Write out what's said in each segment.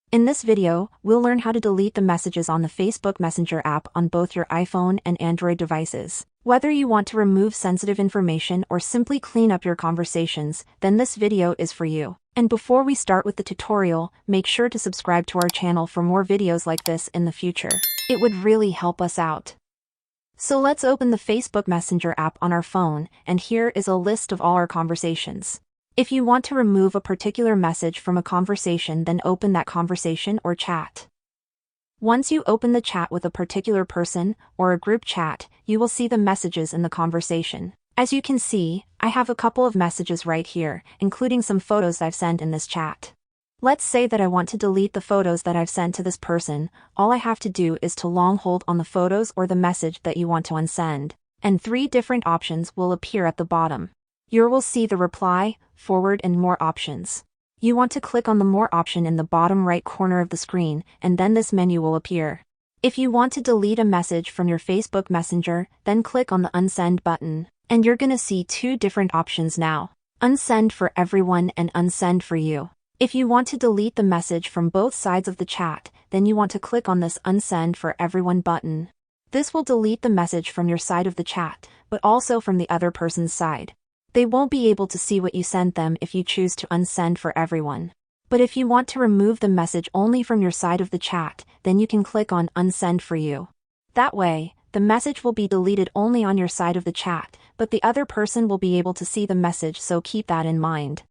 In this video, we'll learn how to delete the messages on the Facebook Messenger app on both your iPhone and Android devices. Whether you want to remove sensitive information or simply clean up your conversations, then this video is for you. And before we start with the tutorial, make sure to subscribe to our channel for more videos like this in the future. It would really help us out. So let's open the Facebook Messenger app on our phone, and here is a list of all our conversations. If you want to remove a particular message from a conversation, then open that conversation or chat. Once you open the chat with a particular person or a group chat, you will see the messages in the conversation. As you can see, I have a couple of messages right here, including some photos I've sent in this chat. Let's say that I want to delete the photos that I've sent to this person. All I have to do is to long hold on the photos or the message that you want to unsend, and 3 different options will appear at the bottom. You will see the reply, forward, and more options. You want to click on the more option in the bottom right corner of the screen, and then this menu will appear. If you want to delete a message from your Facebook Messenger, then click on the unsend button, and you're gonna see 2 different options now: unsend for everyone and unsend for you. If you want to delete the message from both sides of the chat, then you want to click on this unsend for everyone button. This will delete the message from your side of the chat, but also from the other person's side. They won't be able to see what you sent them if you choose to unsend for everyone. But if you want to remove the message only from your side of the chat, then you can click on unsend for you. That way, the message will be deleted only on your side of the chat, but the other person will be able to see the message, so keep that in mind.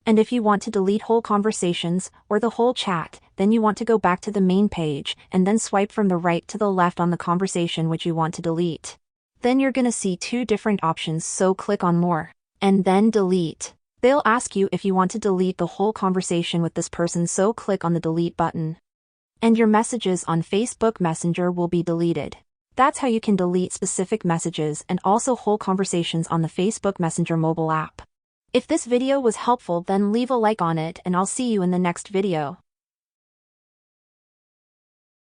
And if you want to delete whole conversations or the whole chat, then you want to go back to the main page and then swipe from the right to the left on the conversation which you want to delete. Then you're gonna see 2 different options, so click on more, and then delete. They'll ask you if you want to delete the whole conversation with this person, so click on the delete button. And your messages on Facebook Messenger will be deleted. That's how you can delete specific messages and also whole conversations on the Facebook Messenger mobile app. If this video was helpful, then leave a like on it, and I'll see you in the next video.